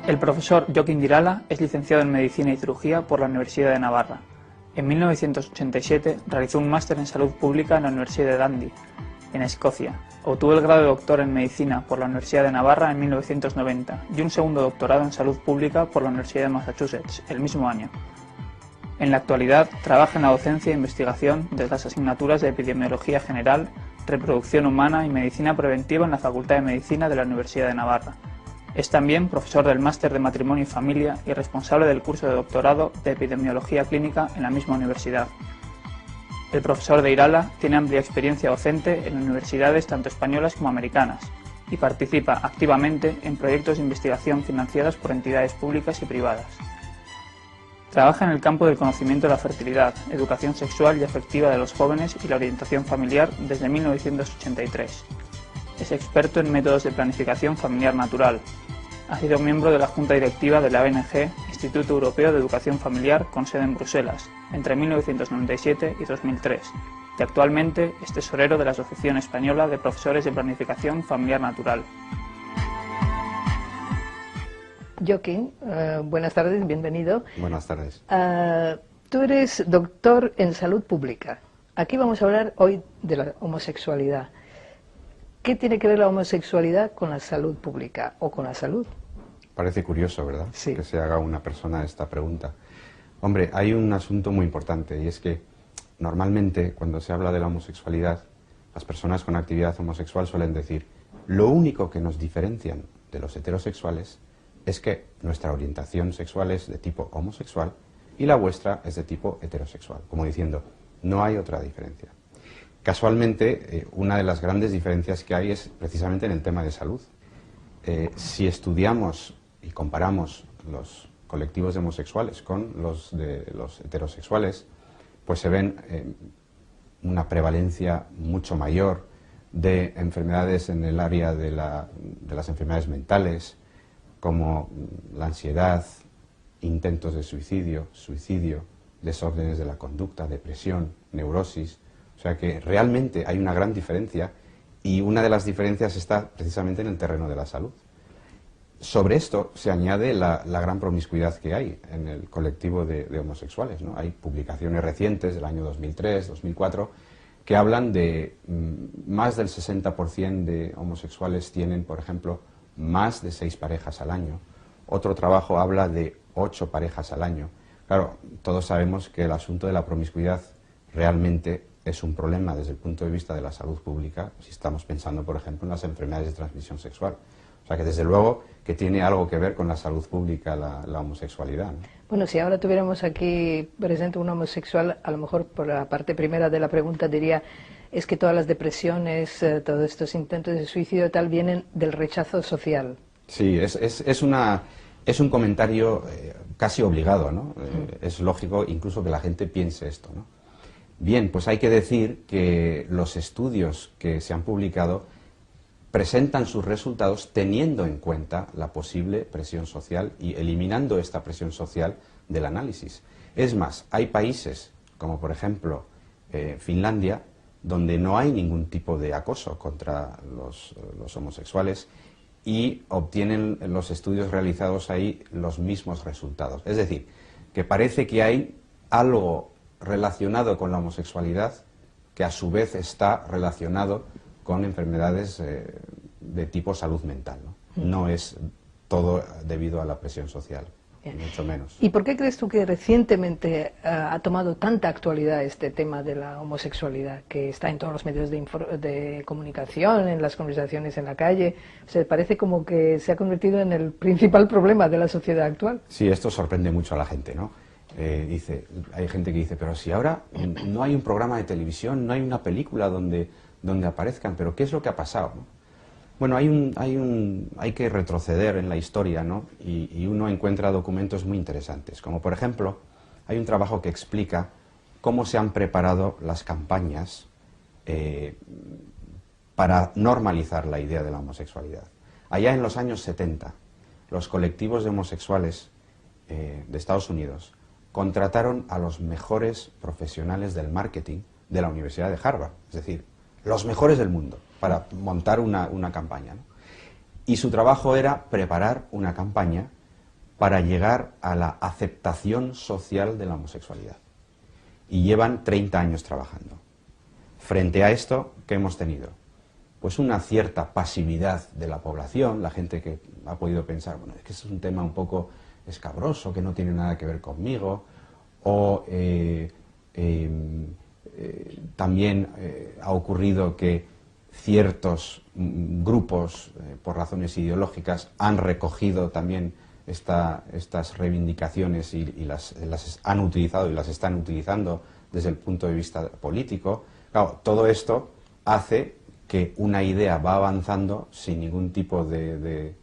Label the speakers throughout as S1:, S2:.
S1: El profesor Joaquín Irala es licenciado en Medicina y Cirugía por la Universidad de Navarra. En 1987 realizó un máster en Salud Pública en la Universidad de Dundee, en Escocia. Obtuvo el grado de doctor en Medicina por la Universidad de Navarra en 1990 y un segundo doctorado en Salud Pública por la Universidad de Massachusetts el mismo año. En la actualidad trabaja en la docencia e investigación de las asignaturas de Epidemiología General, Reproducción Humana y Medicina Preventiva en la Facultad de Medicina de la Universidad de Navarra. Es también profesor del Máster de Matrimonio y Familia y responsable del curso de doctorado de Epidemiología Clínica en la misma universidad. El profesor de Irala tiene amplia experiencia docente en universidades tanto españolas como americanas y participa activamente en proyectos de investigación financiados por entidades públicas y privadas. Trabaja en el campo del conocimiento de la fertilidad, educación sexual y afectiva de los jóvenes y la orientación familiar desde 1983. Es experto en métodos de planificación familiar natural. Ha sido miembro de la Junta Directiva de la ONG Instituto Europeo de Educación Familiar con sede en Bruselas entre 1997 y 2003 y actualmente es tesorero de la Asociación Española de Profesores de Planificación Familiar Natural.
S2: Joaquín, buenas tardes, bienvenido.
S3: Buenas tardes.
S2: Tú eres doctor en salud pública. Aquí vamos a hablar hoy de la homosexualidad. ¿Qué tiene que ver la homosexualidad con la salud pública o con la salud?
S3: Parece curioso, ¿verdad?
S2: Sí.
S3: Que se haga una persona esta pregunta. Hombre, hay un asunto muy importante y es que normalmente cuando se habla de la homosexualidad, las personas con actividad homosexual suelen decir lo único que nos diferencian de los heterosexuales es que nuestra orientación sexual es de tipo homosexual y la vuestra es de tipo heterosexual, como diciendo, no hay otra diferencia. Casualmente, una de las grandes diferencias que hay es precisamente en el tema de salud. Si estudiamos y comparamos los colectivos de homosexuales con los de los heterosexuales, pues se ven una prevalencia mucho mayor de enfermedades en el área de las enfermedades mentales, como la ansiedad, intentos de suicidio, desórdenes de la conducta, depresión, neurosis. O sea que realmente hay una gran diferencia y una de las diferencias está precisamente en el terreno de la salud. Sobre esto se añade la gran promiscuidad que hay en el colectivo de homosexuales, ¿no? Hay publicaciones recientes del año 2003, 2004, que hablan de más del 60% de homosexuales tienen, por ejemplo, más de 6 parejas al año. Otro trabajo habla de 8 parejas al año. Claro, todos sabemos que el asunto de la promiscuidad realmente es un problema desde el punto de vista de la salud pública, si estamos pensando, por ejemplo, en las enfermedades de transmisión sexual. O sea que, desde luego, que tiene algo que ver con la salud pública la homosexualidad, ¿no?
S2: Bueno, si ahora tuviéramos aquí presente un homosexual, a lo mejor por la parte primera de la pregunta diría es que todas las depresiones, todos estos intentos de suicidio y tal vienen del rechazo social.
S3: Sí, es un comentario casi obligado, ¿no? Es lógico incluso que la gente piense esto, ¿no? Bien, pues hay que decir que los estudios que se han publicado presentan sus resultados teniendo en cuenta la posible presión social y eliminando esta presión social del análisis. Es más, hay países, como por ejemplo Finlandia, donde no hay ningún tipo de acoso contra los homosexuales y obtienen los estudios realizados ahí los mismos resultados. Es decir, que parece que hay algo relacionado con la homosexualidad que a su vez está relacionado con enfermedades de tipo salud mental, ¿no? No es todo debido a la presión social, mucho menos.
S2: ¿Y por qué crees tú que recientemente ha tomado tanta actualidad este tema de la homosexualidad, que está en todos los medios de comunicación, en las conversaciones en la calle? O sea, parece como que se ha convertido en el principal problema de la sociedad actual.
S3: Sí, esto sorprende mucho a la gente, ¿no? Hay gente que dice, pero si ahora no hay un programa de televisión, no hay una película donde aparezcan, pero ¿qué es lo que ha pasado, ¿no? Bueno, hay que retroceder en la historia, ¿no? Y uno encuentra documentos muy interesantes, como por ejemplo, hay un trabajo que explica cómo se han preparado las campañas para normalizar la idea de la homosexualidad. Allá en los años 70, los colectivos de homosexuales de Estados Unidos contrataron a los mejores profesionales del marketing de la Universidad de Harvard, es decir, los mejores del mundo, para montar una campaña, ¿no? Y su trabajo era preparar una campaña para llegar a la aceptación social de la homosexualidad. Y llevan 30 años trabajando. Frente a esto, ¿qué hemos tenido? Pues una cierta pasividad de la población, la gente que ha podido pensar, bueno, es que es un tema un poco escabroso, que no tiene nada que ver conmigo, o también ha ocurrido que ciertos grupos, por razones ideológicas, han recogido también estas reivindicaciones y las han utilizado y las están utilizando desde el punto de vista político. Claro, todo esto hace que una idea va avanzando sin ningún tipo de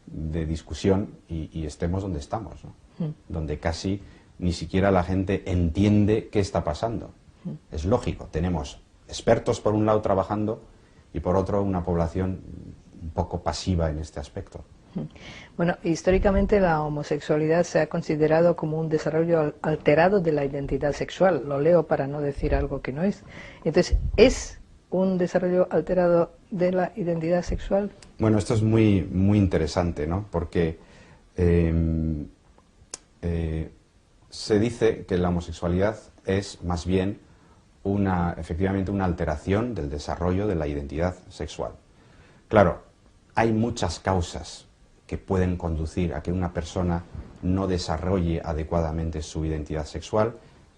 S3: discusión y estemos donde estamos, ¿no? Donde casi ni siquiera la gente entiende qué está pasando. Es lógico, tenemos expertos por un lado trabajando y por otro una población un poco pasiva en este aspecto.
S2: Bueno, históricamente la homosexualidad se ha considerado como un desarrollo alterado de la identidad sexual. Lo leo para no decir algo que no es. Entonces, ¿es un desarrollo alterado de la identidad sexual?
S3: Bueno, esto es muy interesante, ¿no? Porque se dice que la homosexualidad es más bien efectivamente una alteración del desarrollo de la identidad sexual. Claro, hay muchas causas que pueden conducir a que una persona no desarrolle adecuadamente su identidad sexual.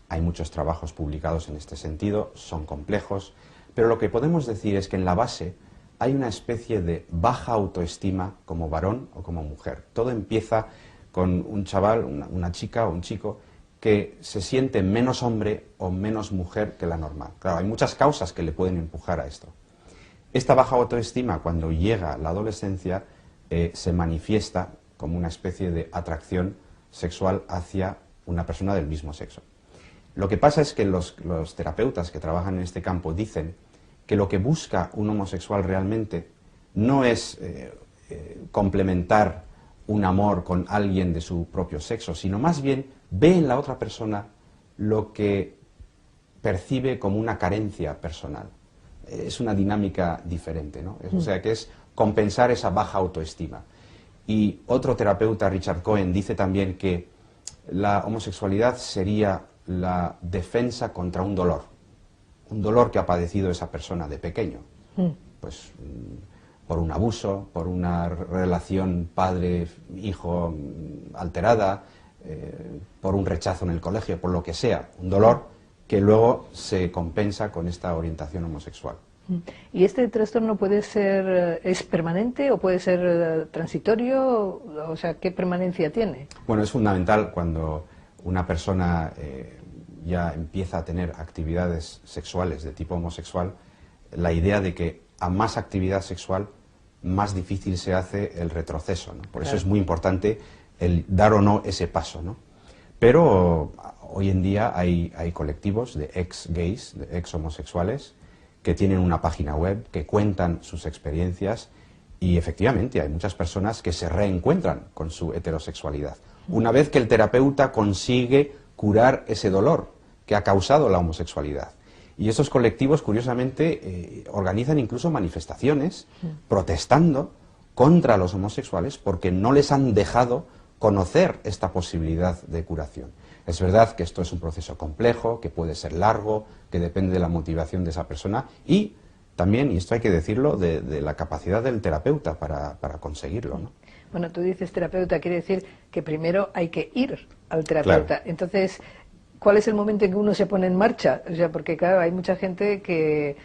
S3: Hay muchos trabajos publicados en este sentido, son complejos, pero lo que podemos decir es que en la base hay una especie de baja autoestima como varón o como mujer. Todo empieza con un chaval, una chica o un chico que se siente menos hombre o menos mujer que la normal. Claro, hay muchas causas que le pueden empujar a esto. Esta baja autoestima, cuando llega la adolescencia, se manifiesta como una especie de atracción sexual hacia una persona del mismo sexo. Lo que pasa es que los terapeutas que trabajan en este campo dicen que lo que busca un homosexual realmente no es complementar un amor con alguien de su propio sexo, sino más bien ve en la otra persona lo que percibe como una carencia personal. Es una dinámica diferente, ¿no? O sea, que es compensar esa baja autoestima. Y otro terapeuta, Richard Cohen, dice también que la homosexualidad sería la defensa contra un dolor que ha padecido esa persona de pequeño, pues por un abuso, por una relación padre-hijo alterada, por un rechazo en el colegio, por lo que sea, un dolor que luego se compensa con esta orientación homosexual.
S2: ¿Y este trastorno puede ser, es permanente o puede ser transitorio? O sea, ¿qué permanencia tiene?
S3: Bueno, es fundamental cuando una persona ya empieza a tener actividades sexuales de tipo homosexual, la idea de que a más actividad sexual, más difícil se hace el retroceso, ¿no? Por eso es muy importante el dar o no ese paso, ¿no? Pero hoy en día hay colectivos de ex-gays, de ex-homosexuales, que tienen una página web, que cuentan sus experiencias y efectivamente hay muchas personas que se reencuentran con su heterosexualidad. Una vez que el terapeuta consigue curar ese dolor que ha causado la homosexualidad. Y esos colectivos, curiosamente, organizan incluso manifestaciones protestando contra los homosexuales porque no les han dejado conocer esta posibilidad de curación. Es verdad que esto es un proceso complejo, que puede ser largo, que depende de la motivación de esa persona y también, y esto hay que decirlo, de la capacidad del terapeuta para conseguirlo, ¿no?
S2: Bueno, tú dices terapeuta, quiere decir que primero hay que ir al terapeuta.
S3: Claro.
S2: Entonces, ¿cuál es el momento en que uno se pone en marcha? O sea, porque claro, hay mucha gente que,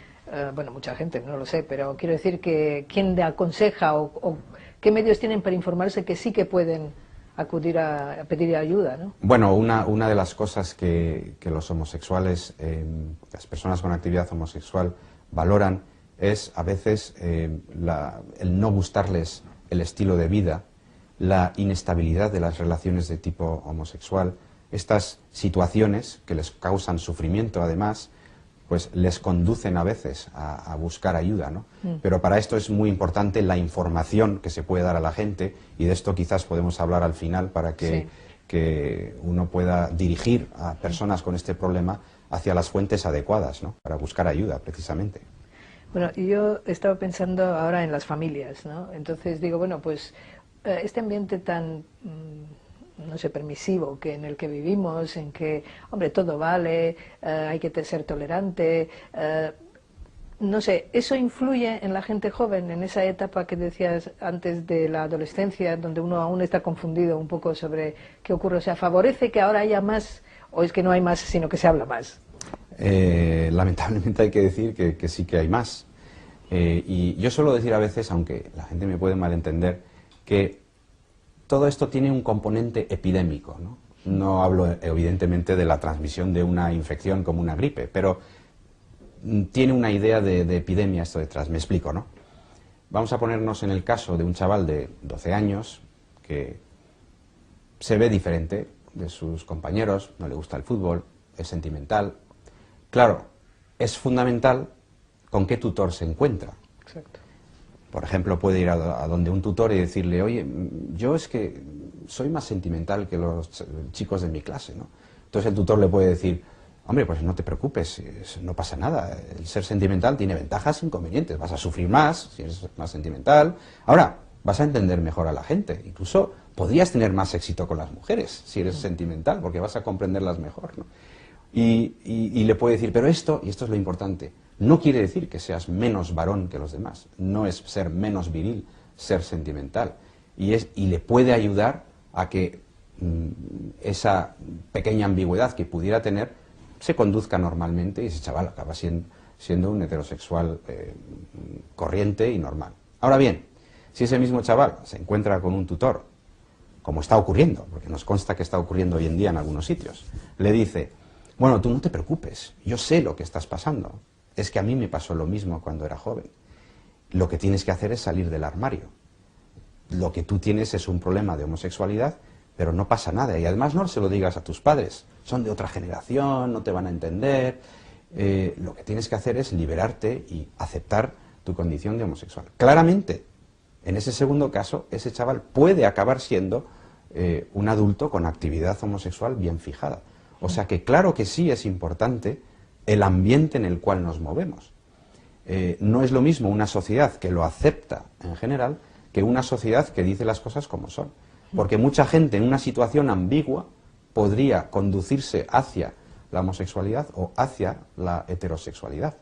S2: bueno, mucha gente, no lo sé, pero quiero decir que quién le aconseja o qué medios tienen para informarse que sí que pueden acudir a pedir ayuda, ¿no?
S3: Bueno, una de las cosas que los homosexuales, las personas con actividad homosexual valoran es a veces el no gustarles el estilo de vida, la inestabilidad de las relaciones de tipo homosexual. Estas situaciones que les causan sufrimiento, además, pues les conducen a veces a buscar ayuda, ¿no? Pero para esto es muy importante la información que se puede dar a la gente, y de esto quizás podemos hablar al final para que uno pueda dirigir a personas con este problema hacia las fuentes adecuadas, ¿no? Para buscar ayuda, precisamente.
S2: Bueno, y yo estaba pensando ahora en las familias, ¿no? Entonces digo, bueno, pues este ambiente tan no sé, permisivo en el que vivimos, en que, hombre, todo vale, hay que ser tolerante, no sé, ¿eso influye en la gente joven, en esa etapa que decías antes de la adolescencia, donde uno aún está confundido un poco sobre qué ocurre? O sea, ¿favorece que ahora haya más, o es que no hay más, sino que se habla más?
S3: Lamentablemente hay que decir que sí que hay más. Y yo suelo decir a veces, aunque la gente me puede malentender, que todo esto tiene un componente epidémico, ¿no? No hablo evidentemente de la transmisión de una infección como una gripe, pero tiene una idea de epidemia esto detrás. Me explico, ¿no? Vamos a ponernos en el caso de un chaval de 12 años que se ve diferente de sus compañeros, no le gusta el fútbol, es sentimental. Claro, es fundamental con qué tutor se encuentra.
S2: Exacto.
S3: Por ejemplo, puede ir a donde un tutor y decirle, oye, yo es que soy más sentimental que los chicos de mi clase, ¿no? Entonces el tutor le puede decir, hombre, pues no te preocupes, no pasa nada, el ser sentimental tiene ventajas e inconvenientes, vas a sufrir más si eres más sentimental. Ahora, vas a entender mejor a la gente, incluso podrías tener más éxito con las mujeres si eres sentimental, porque vas a comprenderlas mejor, ¿no? Y le puede decir, pero esto, y esto es lo importante, no quiere decir que seas menos varón que los demás, no es ser menos viril, ser sentimental, y le puede ayudar a que esa pequeña ambigüedad que pudiera tener se conduzca normalmente y ese chaval acaba siendo un heterosexual corriente y normal. Ahora bien, si ese mismo chaval se encuentra con un tutor, como está ocurriendo, porque nos consta que está ocurriendo hoy en día en algunos sitios, le dice, bueno, tú no te preocupes, yo sé lo que estás pasando, es que a mí me pasó lo mismo cuando era joven. Lo que tienes que hacer es salir del armario. Lo que tú tienes es un problema de homosexualidad, pero no pasa nada. Y además no se lo digas a tus padres, son de otra generación, no te van a entender. Lo que tienes que hacer es liberarte y aceptar tu condición de homosexual. Claramente, en ese segundo caso, ese chaval puede acabar siendo un adulto con actividad homosexual bien fijada. O sea que claro que sí es importante el ambiente en el cual nos movemos. No es lo mismo una sociedad que lo acepta en general que una sociedad que dice las cosas como son. Porque mucha gente en una situación ambigua podría conducirse hacia la homosexualidad o hacia la heterosexualidad.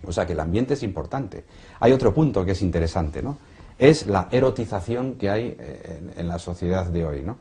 S3: O sea que el ambiente es importante. Hay otro punto que es interesante, ¿no? Es la erotización que hay en la sociedad de hoy, ¿no?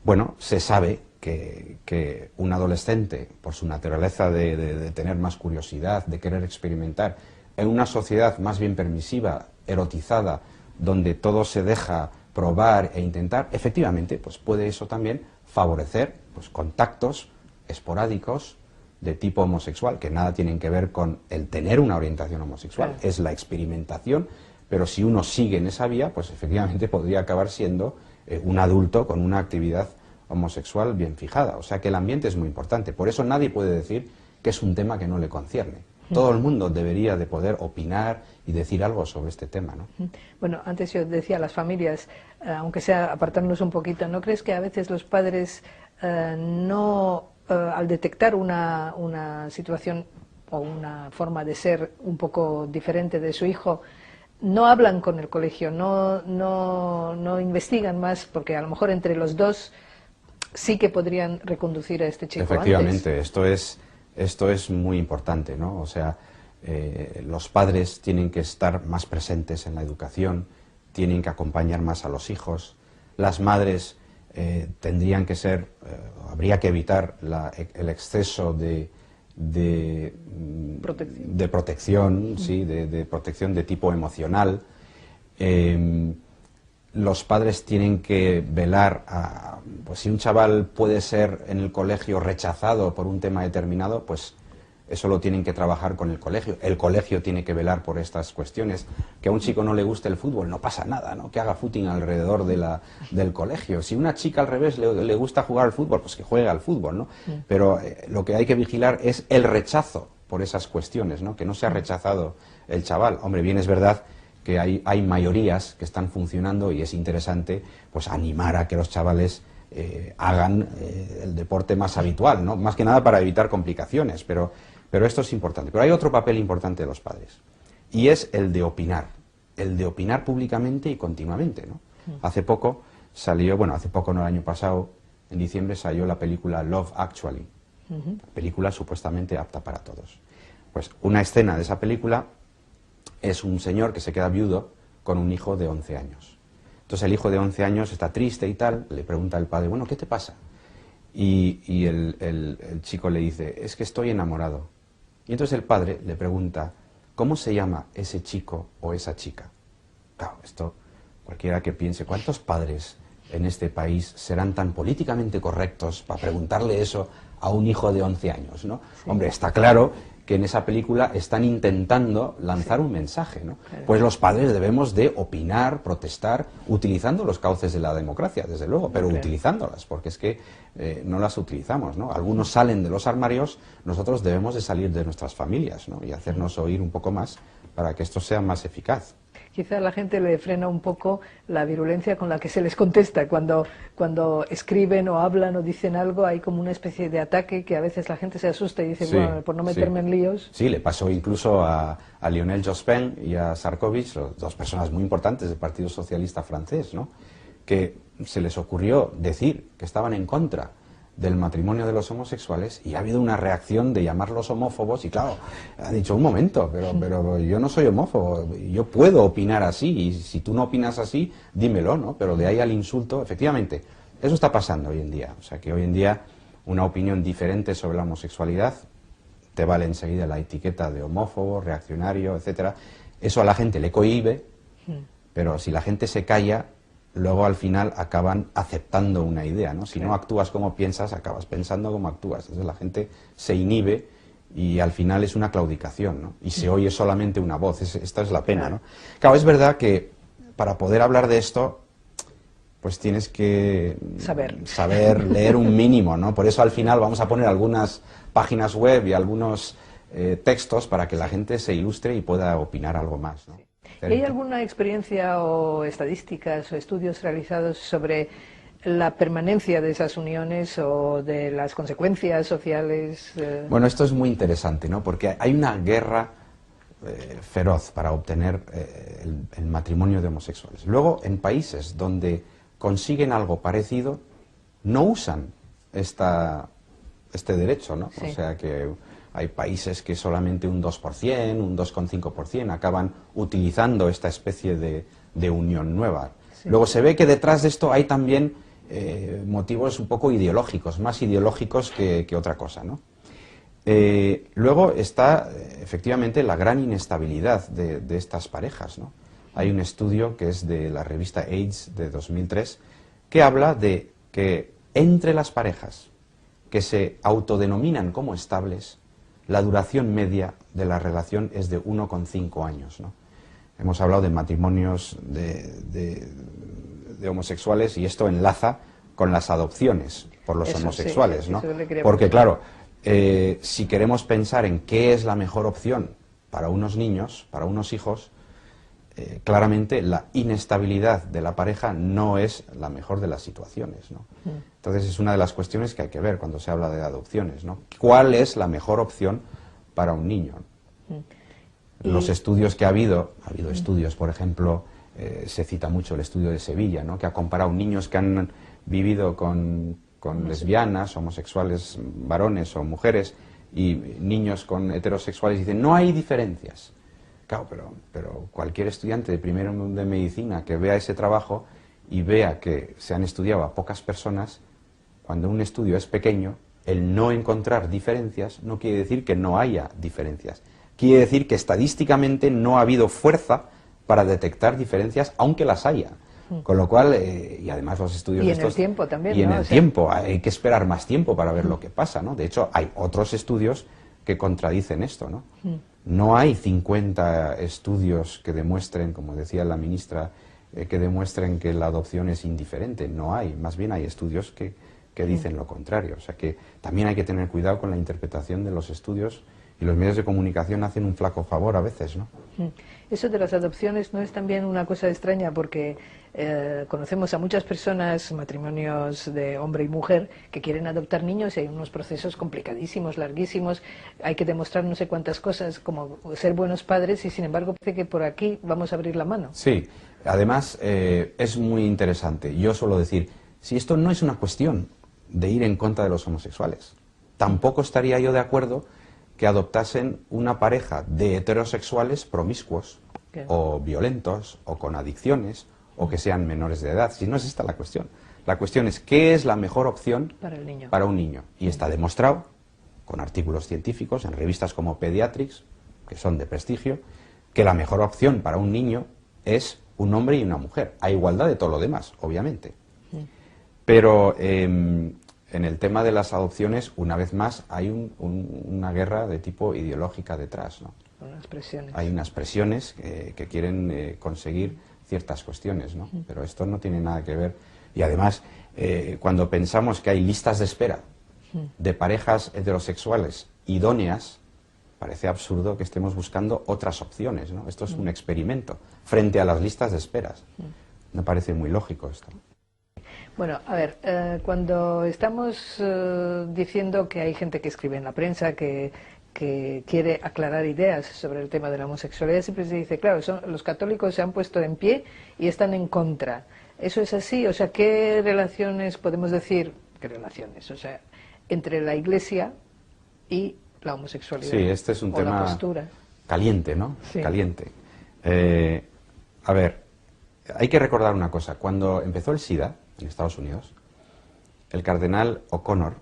S3: Bueno, se sabe que un adolescente, por su naturaleza de tener más curiosidad, de querer experimentar, en una sociedad más bien permisiva, erotizada, donde todo se deja probar e intentar, efectivamente, pues puede eso también favorecer pues, contactos esporádicos de tipo homosexual, que nada tienen que ver con el tener una orientación homosexual,
S2: Claro.
S3: es la experimentación, pero si uno sigue en esa vía, pues efectivamente podría acabar siendo un adulto con una actividad homosexual bien fijada. O sea que el ambiente es muy importante. Por eso nadie puede decir que es un tema que no le concierne. Todo el mundo debería de poder opinar y decir algo sobre este tema, ¿no?
S2: Bueno, antes yo decía, las familias, aunque sea apartarnos un poquito, ¿no crees que a veces los padres al detectar una situación o una forma de ser un poco diferente de su hijo, no hablan con el colegio, no investigan más, porque a lo mejor entre los dos sí que podrían reconducir a este chico
S3: Efectivamente,
S2: antes?
S3: esto es muy importante, ¿no? O sea, los padres tienen que estar más presentes en la educación, tienen que acompañar más a los hijos, las madres tendrían que ser, habría que evitar el exceso de protección, ¿sí? de protección de tipo emocional. Los padres tienen que velar pues si un chaval puede ser en el colegio rechazado por un tema determinado, pues eso lo tienen que trabajar con el colegio. El colegio tiene que velar por estas cuestiones. Que a un chico no le guste el fútbol, no pasa nada, ¿no? Que haga footing alrededor del colegio. Si una chica al revés le gusta jugar al fútbol, pues que juegue al fútbol, ¿no? Sí. Pero lo que hay que vigilar es el rechazo por esas cuestiones, ¿no? Que no sea rechazado el chaval. Hombre, bien es verdad que hay mayorías que están funcionando y es interesante pues animar a que los chavales hagan el deporte más habitual, ¿no? Más que nada para evitar complicaciones, pero esto es importante. Pero hay otro papel importante de los padres y es el de opinar públicamente y continuamente, ¿no? Hace poco salió, bueno, hace poco, no, el año pasado, en diciembre salió la película Love Actually, película supuestamente apta para todos. Pues una escena de esa película es un señor que se queda viudo con un hijo de 11 años. Entonces el hijo de 11 años está triste y tal, le pregunta al padre, bueno, ¿qué te pasa? Y el chico le dice, es que estoy enamorado. Y entonces el padre le pregunta, ¿cómo se llama ese chico o esa chica? Claro, esto, cualquiera que piense, ¿cuántos padres en este país serán tan políticamente correctos para preguntarle eso a un hijo de 11 años, ¿no? Sí. Hombre, está claro que en esa película están intentando lanzar un mensaje, ¿no? Claro. Pues los padres debemos de opinar, protestar, utilizando los cauces de la democracia, desde luego, pero claro, utilizándolas, porque es que no las utilizamos, ¿no? Algunos salen de los armarios, nosotros debemos de salir de nuestras familias, ¿no? Y hacernos oír un poco más para que esto sea más eficaz.
S2: Quizá a la gente le frena un poco la virulencia con la que se les contesta. Cuando escriben o hablan o dicen algo, hay como una especie de ataque que a veces la gente se asusta y dice, sí, bueno, por no meterme en líos.
S3: Sí, le pasó incluso a Lionel Jospin y a Sarkozy, dos personas muy importantes del Partido Socialista francés, ¿no? Que se les ocurrió decir que estaban en contra del matrimonio de los homosexuales y ha habido una reacción de llamarlos homófobos y claro, ha dicho un momento, pero yo no soy homófobo, yo puedo opinar así y si tú no opinas así, dímelo, ¿no? Pero de ahí al insulto, efectivamente, eso está pasando hoy en día, o sea que hoy en día una opinión diferente sobre la homosexualidad te vale enseguida la etiqueta de homófobo, reaccionario, etcétera. Eso a la gente le cohíbe, pero si la gente se calla, luego al final acaban aceptando una idea, ¿no? Si no actúas como piensas, acabas pensando como actúas. Entonces la gente se inhibe y al final es una claudicación, ¿no? Y se oye solamente una voz. Esta es la pena, ¿no? Claro, es verdad que para poder hablar de esto, pues tienes que saber leer un mínimo, ¿no? Por eso al final vamos a poner algunas páginas web y algunos textos para que la gente se ilustre y pueda opinar algo más, ¿no?
S2: ¿Hay alguna experiencia o estadísticas o estudios realizados sobre la permanencia de esas uniones o de las consecuencias sociales?
S3: Bueno, esto es muy interesante, ¿no? Porque hay una guerra feroz para obtener el matrimonio de homosexuales. Luego, en países donde consiguen algo parecido, no usan este derecho, ¿no? Sí. O sea que hay países que solamente un 2%, un 2,5% acaban utilizando esta especie de unión nueva. Sí. Luego se ve que detrás de esto hay también motivos un poco ideológicos, más ideológicos que otra cosa, ¿no? Luego está efectivamente la gran inestabilidad de estas parejas, ¿no? Hay un estudio que es de la revista AIDS de 2003 que habla de que entre las parejas que se autodenominan como estables, la duración media de la relación es de 1,5 años, ¿no? Hemos hablado de matrimonios de homosexuales y esto enlaza con las adopciones por los homosexuales, sí, ¿no? Porque claro, si queremos pensar en qué es la mejor opción para unos niños, para unos hijos, claramente la inestabilidad de la pareja no es la mejor de las situaciones, ¿no? Entonces es una de las cuestiones que hay que ver cuando se habla de adopciones, ¿no? ¿Cuál es la mejor opción para un niño? Los estudios que ha habido estudios, por ejemplo, se cita mucho el estudio de Sevilla, ¿no? Que ha comparado niños que han vivido con lesbianas, homosexuales, varones o mujeres, y niños con heterosexuales, y dicen, no hay diferencias. Claro, pero cualquier estudiante de primero de medicina que vea ese trabajo y vea que se han estudiado a pocas personas, cuando un estudio es pequeño, el no encontrar diferencias no quiere decir que no haya diferencias. Quiere decir que estadísticamente no ha habido fuerza para detectar diferencias, aunque las haya. Con lo cual, y además los estudios...
S2: Y en el tiempo también,
S3: y en el tiempo, hay que esperar más tiempo para ver lo que pasa, ¿no? De hecho, hay otros estudios que contradicen esto, ¿no? No hay 50 estudios que demuestren, como decía la ministra, que demuestren que la adopción es indiferente. No hay, más bien hay estudios que dicen lo contrario. O sea que también hay que tener cuidado con la interpretación de los estudios y los medios de comunicación hacen un flaco favor a veces, ¿no?
S2: Eso de las adopciones no es también una cosa extraña porque conocemos a muchas personas, matrimonios de hombre y mujer, que quieren adoptar niños y hay unos procesos complicadísimos, larguísimos, hay que demostrar no sé cuántas cosas como ser buenos padres y sin embargo parece que por aquí vamos a abrir la mano.
S3: Sí, Además, es muy interesante. Yo suelo decir, si esto no es una cuestión de ir en contra de los homosexuales, tampoco estaría yo de acuerdo que adoptasen una pareja de heterosexuales promiscuos, o violentos, o con adicciones, o que sean menores de edad. Si no es esta la cuestión. La cuestión es qué es la mejor opción para un niño. Y está demostrado, con artículos científicos, en revistas como Pediatrics, que son de prestigio, que la mejor opción para un niño es un hombre y una mujer, a igualdad de todo lo demás, obviamente. Pero en el tema de las adopciones, una vez más, hay una guerra de tipo ideológica detrás, ¿no?
S2: Unas presiones.
S3: Hay unas presiones que quieren conseguir ciertas cuestiones, ¿no? Pero esto no tiene nada que ver. Y además, cuando pensamos que hay listas de espera de parejas heterosexuales idóneas, parece absurdo que estemos buscando otras opciones, ¿no? Esto es un experimento frente a las listas de esperas. Me parece muy lógico esto.
S2: Bueno, a ver, cuando estamos diciendo que hay gente que escribe en la prensa que quiere aclarar ideas sobre el tema de la homosexualidad, siempre se dice, claro, los católicos se han puesto en pie y están en contra. ¿Eso es así? O sea, ¿qué relaciones podemos decir? ¿Qué relaciones? O sea, entre la Iglesia y la homosexualidad.
S3: Sí, este es un tema caliente, ¿no? Sí. Caliente. A ver, hay que recordar una cosa. Cuando empezó el SIDA en Estados Unidos, el cardenal O'Connor,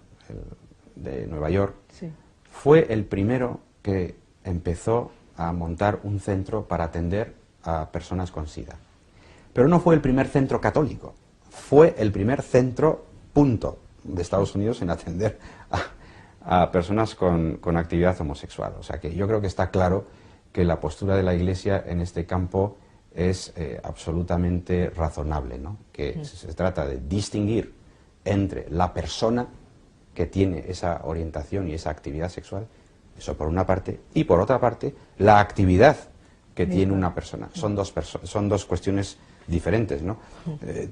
S3: de Nueva York, sí, fue el primero que empezó a montar un centro para atender a personas con SIDA. Pero no fue el primer centro católico, fue el primer centro, punto, de Estados Unidos en atender a personas con actividad homosexual. O sea que yo creo que está claro que la postura de la Iglesia en este campo es absolutamente razonable, ¿no? Que se trata de distinguir entre la persona que tiene esa orientación y esa actividad sexual, eso por una parte, y por otra parte, la actividad que tiene una persona. Son dos cuestiones diferentes, ¿no?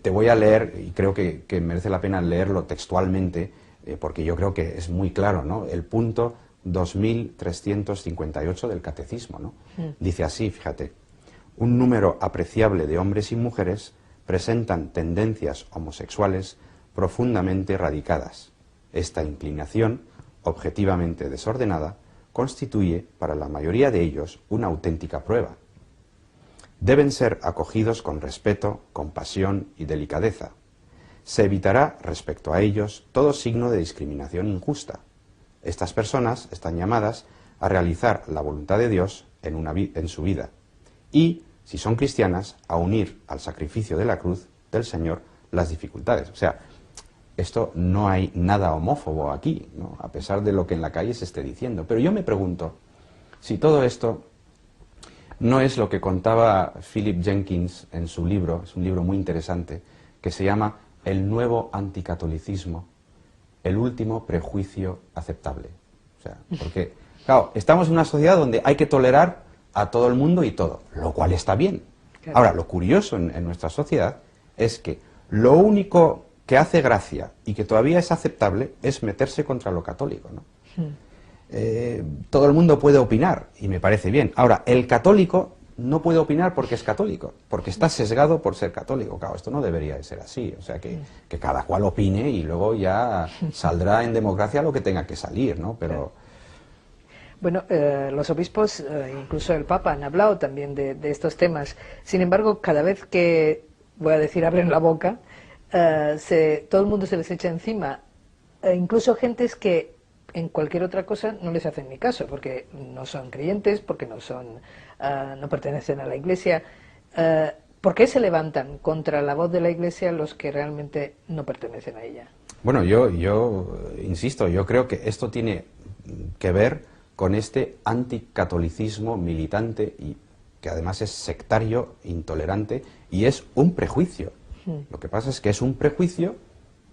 S3: Te voy a leer, y creo que merece la pena leerlo textualmente, porque yo creo que es muy claro, ¿no? El punto 2358 del Catecismo, ¿no? Dice así, fíjate, un número apreciable de hombres y mujeres presentan tendencias homosexuales profundamente radicadas. Esta inclinación, objetivamente desordenada, constituye para la mayoría de ellos una auténtica prueba. Deben ser acogidos con respeto, compasión y delicadeza. Se evitará respecto a ellos todo signo de discriminación injusta. Estas personas están llamadas a realizar la voluntad de Dios en su vida y, si son cristianas, a unir al sacrificio de la cruz del Señor las dificultades. O sea, esto no hay nada homófobo aquí, ¿no? A pesar de lo que en la calle se esté diciendo. Pero yo me pregunto si todo esto no es lo que contaba Philip Jenkins en su libro, es un libro muy interesante, que se llama El nuevo anticatolicismo, el último prejuicio aceptable. O sea, porque, claro, estamos en una sociedad donde hay que tolerar a todo el mundo y todo, lo cual está bien. Claro. Ahora, lo curioso en nuestra sociedad es que lo único que hace gracia y que todavía es aceptable es meterse contra lo católico, ¿no? Todo el mundo puede opinar y me parece bien. Ahora, el católico no puede opinar porque es católico, porque está sesgado por ser católico. Claro, esto no debería de ser así. O sea, que cada cual opine y luego ya saldrá en democracia lo que tenga que salir, ¿no? Pero...
S2: Bueno, los obispos, incluso el Papa, han hablado también de estos temas. Sin embargo, cada vez que, voy a decir, abren la boca, todo el mundo se les echa encima. Incluso gentes que en cualquier otra cosa no les hacen ni caso, porque no son creyentes, porque no pertenecen a la Iglesia. ¿Por qué se levantan contra la voz de la Iglesia los que realmente no pertenecen a ella?
S3: Bueno, yo insisto, yo creo que esto tiene que ver con este anticatolicismo militante y que además es sectario, intolerante y es un prejuicio. Lo que pasa es que es un prejuicio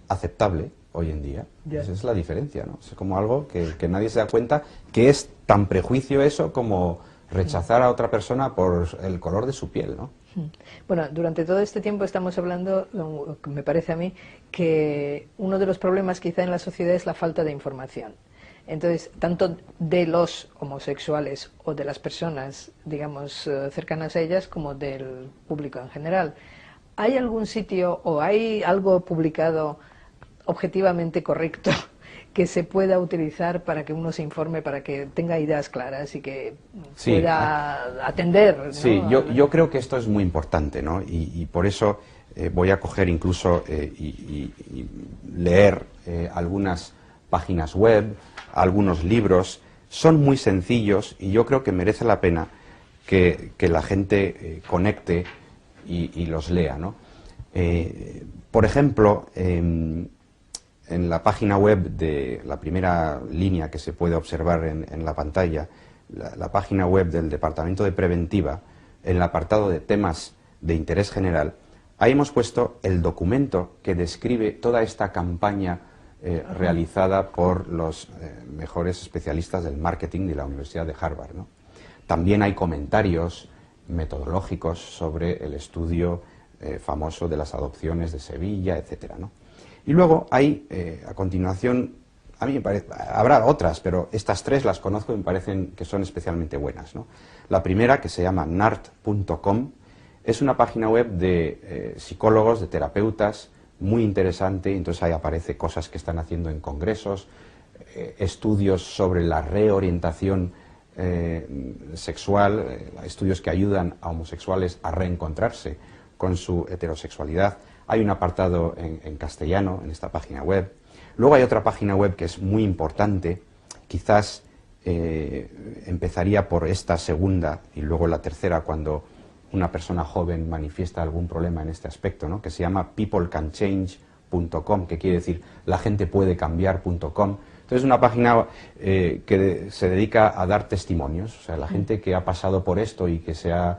S3: aceptable hoy en día. Esa es la diferencia, ¿no? Es como algo que nadie se da cuenta que es tan prejuicio eso como rechazar a otra persona por el color de su piel, ¿no?
S2: Bueno, durante todo este tiempo estamos hablando, me parece a mí, que uno de los problemas quizá en la sociedad es la falta de información. Entonces, tanto de los homosexuales o de las personas, digamos, cercanas a ellas, como del público en general. ¿Hay algún sitio o hay algo publicado objetivamente correcto que se pueda utilizar para que uno se informe, para que tenga ideas claras y que pueda atender, ¿no?
S3: Sí, yo creo que esto es muy importante, ¿no? Y por eso voy a coger incluso y leer algunas páginas web, algunos libros. Son muy sencillos y yo creo que merece la pena que la gente conecte y los lea, ¿no? Por ejemplo, en la página web de la primera línea que se puede observar en la pantalla, la página web del Departamento de Preventiva, en el apartado de temas de interés general, ahí hemos puesto el documento que describe toda esta campaña realizada por los mejores especialistas del marketing de la Universidad de Harvard, ¿no? También hay comentarios metodológicos sobre el estudio famoso de las adopciones de Sevilla, etcétera, ¿no? Y luego hay, a continuación, a mí me parece, habrá otras, pero estas tres las conozco y me parecen que son especialmente buenas, ¿no? La primera, que se llama nart.com, es una página web de psicólogos, de terapeutas, muy interesante. Entonces ahí aparece cosas que están haciendo en congresos, estudios sobre la reorientación sexual, estudios que ayudan a homosexuales a reencontrarse con su heterosexualidad. Hay un apartado en castellano en esta página web. Luego hay otra página web que es muy importante, quizás empezaría por esta segunda y luego la tercera cuando una persona joven manifiesta algún problema en este aspecto, ¿no? Que se llama peoplecanchange.com, que quiere decir la gente puede cambiar.com. Entonces es una página que se dedica a dar testimonios, o sea, la gente que ha pasado por esto y que se ha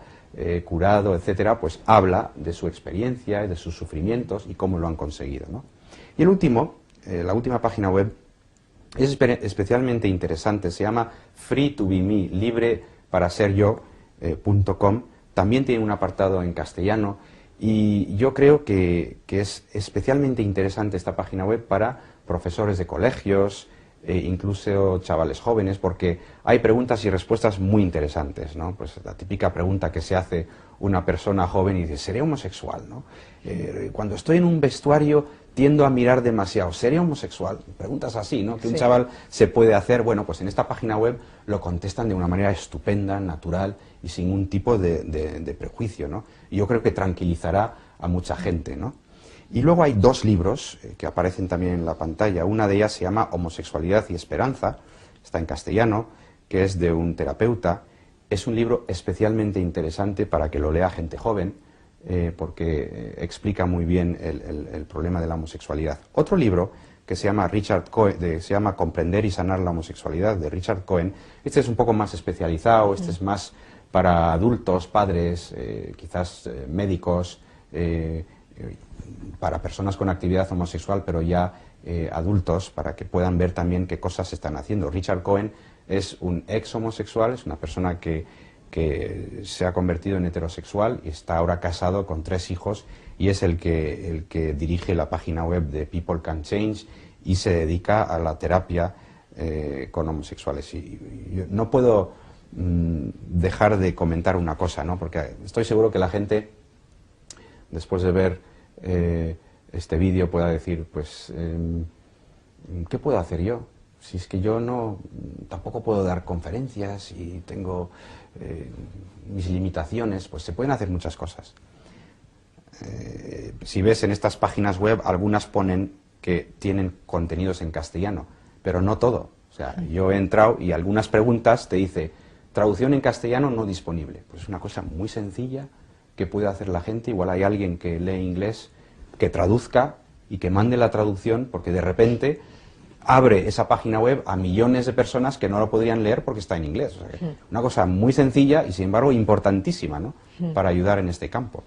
S3: curado, etcétera, pues habla de su experiencia, de sus sufrimientos y cómo lo han conseguido, ¿no? Y el último, la última página web es especialmente interesante, se llama free2be-me, libre para ser yo.com. También tiene un apartado en castellano y yo creo que es especialmente interesante esta página web para profesores de colegios, incluso chavales jóvenes, porque hay preguntas y respuestas muy interesantes, ¿no? Pues la típica pregunta que se hace una persona joven y dice, ¿seré homosexual, ¿no? Cuando estoy en un vestuario tiendo a mirar demasiado, ¿seré homosexual? Preguntas así, ¿no? Que un chaval se puede hacer. Bueno, pues en esta página web lo contestan de una manera estupenda, natural y sin ningún tipo de prejuicio, ¿no? Y yo creo que tranquilizará a mucha gente, ¿no? Y luego hay dos libros que aparecen también en la pantalla. Una de ellas se llama Homosexualidad y Esperanza, está en castellano, que es de un terapeuta. Es un libro especialmente interesante para que lo lea gente joven, porque explica muy bien el problema de la homosexualidad. Otro libro que se llama se llama Comprender y sanar la homosexualidad, de Richard Cohen. Este es un poco más especializado, este es más para adultos, padres, quizás médicos, para personas con actividad homosexual, pero ya adultos, para que puedan ver también qué cosas se están haciendo. Richard Cohen es un ex homosexual, es una persona que se ha convertido en heterosexual y está ahora casado con 3 hijos y es el que dirige la página web de People Can Change y se dedica a la terapia con homosexuales. Y yo no puedo dejar de comentar una cosa, ¿no? Porque estoy seguro que la gente, después de ver este vídeo, pueda decir, pues, ¿qué puedo hacer yo? Si es que yo tampoco puedo dar conferencias y tengo mis limitaciones, pues se pueden hacer muchas cosas. Si ves en estas páginas web, algunas ponen que tienen contenidos en castellano, pero no todo. O sea, yo he entrado y algunas preguntas te dice, traducción en castellano no disponible. Pues es una cosa muy sencilla que puede hacer la gente. Igual hay alguien que lee inglés, que traduzca y que mande la traducción, porque de repente abre esa página web a millones de personas que no lo podrían leer porque está en inglés. O sea, que una cosa muy sencilla y sin embargo importantísima, ¿no? Para ayudar en este campo.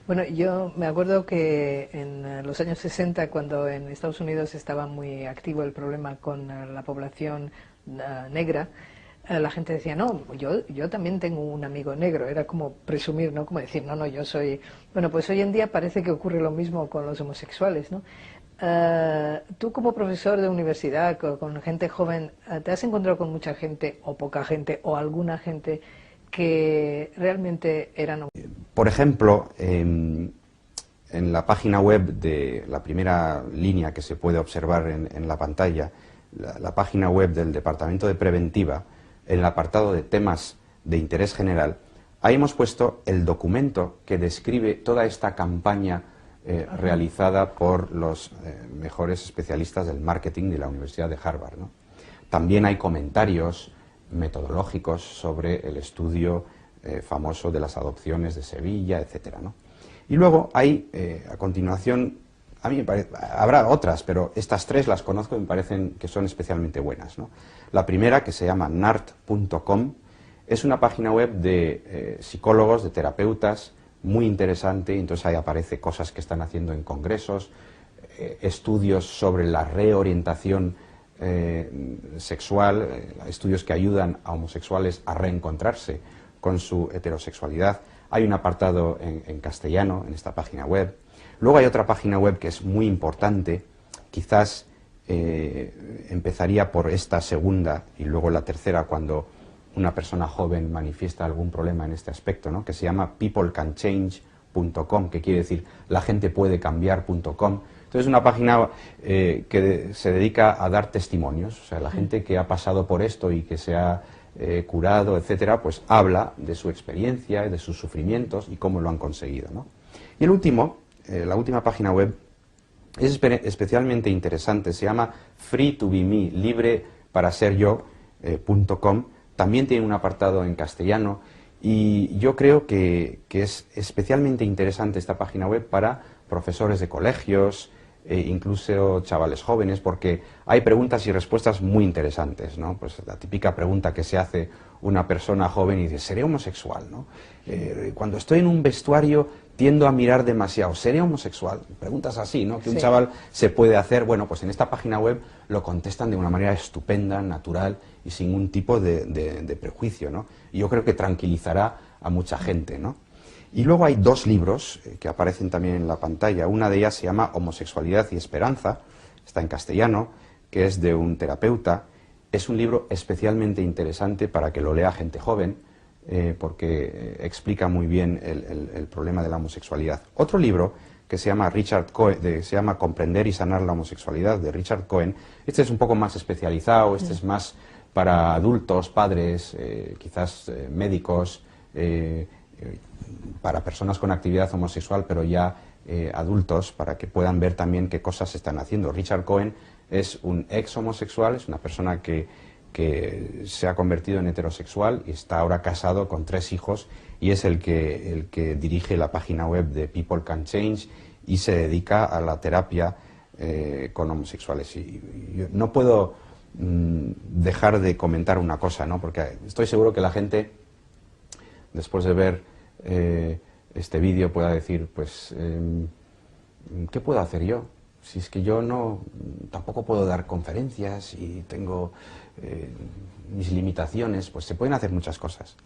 S2: Bueno, yo me acuerdo que en los años 60, cuando en Estados Unidos estaba muy activo el problema con la población negra, la gente decía, no, yo también tengo un amigo negro, era como presumir, ¿no? Como decir, no, yo soy... Bueno, pues hoy en día parece que ocurre lo mismo con los homosexuales, ¿no? Tú como profesor de universidad, con gente joven, ¿te has encontrado con mucha gente, o poca gente, o alguna gente que realmente eran...
S3: Por ejemplo, en la página web de la primera línea que se puede observar en la pantalla, la página web del Departamento de Preventiva, en el apartado de temas de interés general, ahí hemos puesto el documento que describe toda esta campaña realizada por los mejores especialistas del marketing de la Universidad de Harvard, ¿no? También hay comentarios metodológicos sobre el estudio famoso de las adopciones de Sevilla, etcétera, ¿no? Y luego hay, a continuación, a mí me parece, habrá otras, pero estas tres las conozco y me parecen que son especialmente buenas, ¿no? La primera, que se llama nart.com, es una página web de psicólogos, de terapeutas, muy interesante, y entonces ahí aparece cosas que están haciendo en congresos, estudios sobre la reorientación sexual, estudios que ayudan a homosexuales a reencontrarse con su heterosexualidad. Hay un apartado en castellano en esta página web. Luego hay otra página web que es muy importante, quizás empezaría por esta segunda y luego la tercera cuando una persona joven manifiesta algún problema en este aspecto, ¿no? Que se llama peoplecanchange.com, que quiere decir la gente puede cambiar.com. Entonces es una página que se dedica a dar testimonios, o sea, la gente que ha pasado por esto y que se ha curado, etcétera, pues habla de su experiencia, de sus sufrimientos y cómo lo han conseguido, ¿no? Y el último, la última página web es especialmente interesante, se llama Free to be me, libre para ser yo.com. También tiene un apartado en castellano y yo creo que es especialmente interesante esta página web para profesores de colegios, incluso chavales jóvenes, porque hay preguntas y respuestas muy interesantes, ¿no? Pues la típica pregunta que se hace una persona joven y dice, ¿seré homosexual, no? Cuando estoy en un vestuario tiendo a mirar demasiado, ¿seré homosexual? Preguntas así, ¿no? Que un chaval se puede hacer. Bueno, pues en esta página web lo contestan de una manera estupenda, natural y sin ningún tipo de prejuicio, ¿no? Y yo creo que tranquilizará a mucha gente, ¿no? Y luego hay dos libros que aparecen también en la pantalla. Una de ellas se llama Homosexualidad y Esperanza, está en castellano, que es de un terapeuta. Es un libro especialmente interesante para que lo lea gente joven, porque explica muy bien el problema de la homosexualidad. Otro libro que se llama se llama Comprender y sanar la homosexualidad, de Richard Cohen. Este es un poco más especializado, este es más para adultos, padres, quizás médicos, para personas con actividad homosexual, pero ya adultos, para que puedan ver también qué cosas se están haciendo. Richard Cohen es un ex homosexual, es una persona que se ha convertido en heterosexual y está ahora casado con 3 hijos y es el que dirige la página web de People Can Change y se dedica a la terapia con homosexuales. Y yo no puedo dejar de comentar una cosa, ¿no? Porque estoy seguro que la gente, después de ver este vídeo, pueda decir, pues, ¿qué puedo hacer yo? Si es que yo tampoco puedo dar conferencias y tengo mis limitaciones, pues se pueden hacer muchas cosas.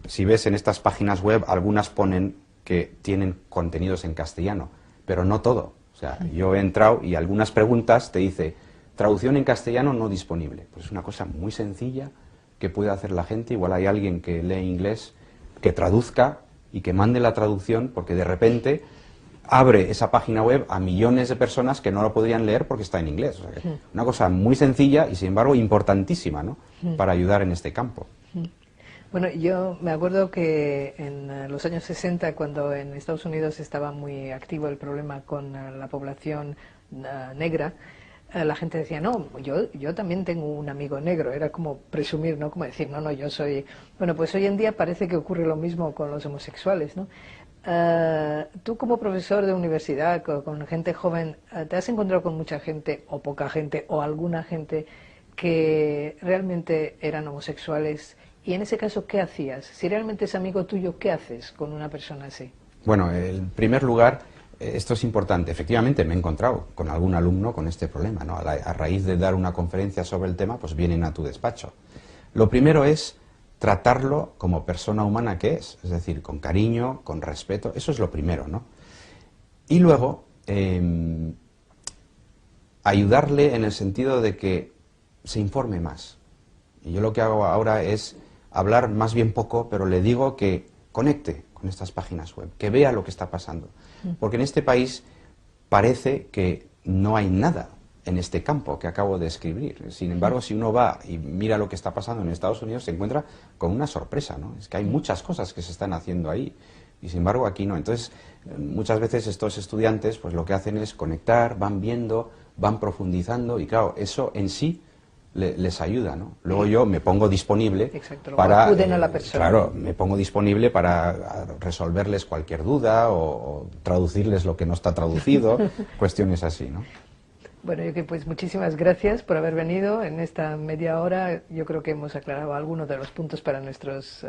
S3: Si ves en estas páginas web, algunas ponen que tienen contenidos en castellano, pero no todo. O sea, yo he entrado y algunas preguntas te dice, traducción en castellano no disponible. Pues es una cosa muy sencilla que puede hacer la gente. Igual hay alguien que lee inglés, que traduzca y que mande la traducción, porque de repente abre esa página web a millones de personas que no lo podrían leer porque está en inglés. O sea, que una cosa muy sencilla y, sin embargo, importantísima, ¿no? Para ayudar en este campo.
S2: Bueno, yo me acuerdo que en los años 60, cuando en Estados Unidos estaba muy activo el problema con la población negra, la gente decía, no, yo también tengo un amigo negro, era como presumir, ¿no? Como decir, no, yo soy... Bueno, pues hoy en día parece que ocurre lo mismo con los homosexuales, ¿no? Tú como profesor de universidad, con gente joven, ¿te has encontrado con mucha gente, o poca gente, o alguna gente que realmente eran homosexuales? Y en ese caso, ¿qué hacías? Si realmente es amigo tuyo, ¿qué haces con una persona así?
S3: Bueno, en primer lugar, esto es importante. Efectivamente, me he encontrado con algún alumno con este problema, ¿no? A raíz de dar una conferencia sobre el tema, pues vienen a tu despacho. Lo primero es tratarlo como persona humana que es decir, con cariño, con respeto, eso es lo primero, ¿no? Y luego, ayudarle en el sentido de que se informe más. Y yo lo que hago ahora es hablar más bien poco, pero le digo que conecte con estas páginas web, que vea lo que está pasando. Porque en este país parece que no hay nada en este campo que acabo de escribir. Sin embargo, si uno va y mira lo que está pasando en Estados Unidos, se encuentra con una sorpresa, ¿no? Es que hay muchas cosas que se están haciendo ahí, y sin embargo aquí no. Entonces, muchas veces estos estudiantes, pues lo que hacen es conectar, van viendo, van profundizando, y claro, eso en sí les ayuda, ¿no? Luego yo me pongo disponible.
S2: Exacto,
S3: para
S2: acuden a la persona.
S3: Claro, me pongo disponible para resolverles cualquier duda o traducirles lo que no está traducido, cuestiones así, ¿no?
S2: Bueno, yo que pues muchísimas gracias por haber venido en esta media hora. Yo creo que hemos aclarado algunos de los puntos para nuestros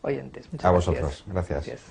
S2: oyentes. Muchas
S3: A
S2: gracias.
S3: vosotros, gracias.